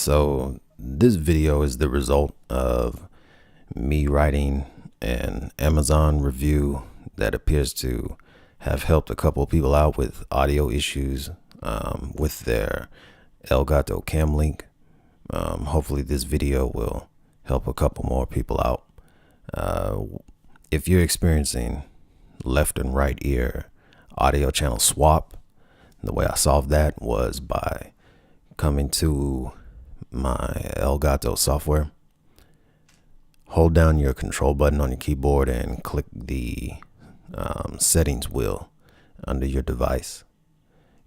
So this video is the result of me writing an Amazon review that appears to have helped a couple people out with audio issues with their Elgato cam link. Hopefully this video will help a couple more people out. If you're experiencing left and right ear audio channel swap, the way I solved that was by coming to my Elgato software, hold down your control button on your keyboard and click the settings wheel under your device.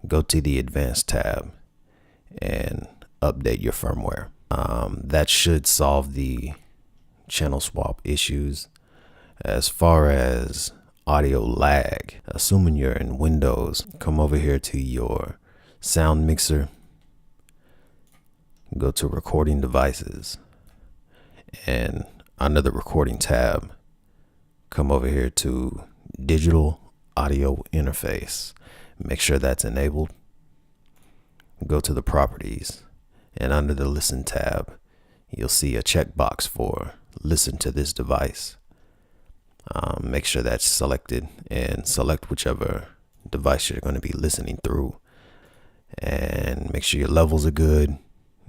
Go to the advanced tab and update your firmware. That should solve the channel swap issues. As far as audio lag, assuming you're in Windows, come over here to your sound mixer, go to recording devices, and under the recording tab, come over here to digital audio interface. Make sure that's enabled. Go to the properties, and under the listen tab, you'll see a checkbox for listen to this device. Make sure that's selected and select whichever device you're going to be listening through, and make sure your levels are good.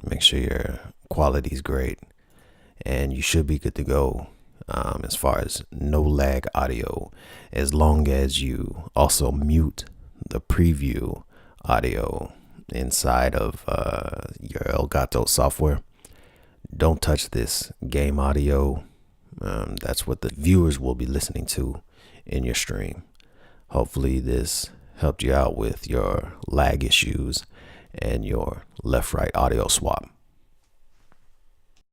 Make sure your quality is great, and you should be good to go as far as no lag audio, as long as you also mute the preview audio inside of your Elgato software. Don't touch this game audio. That's what the viewers will be listening to in your stream. Hopefully this helped you out with your lag issues and your left-right audio swap.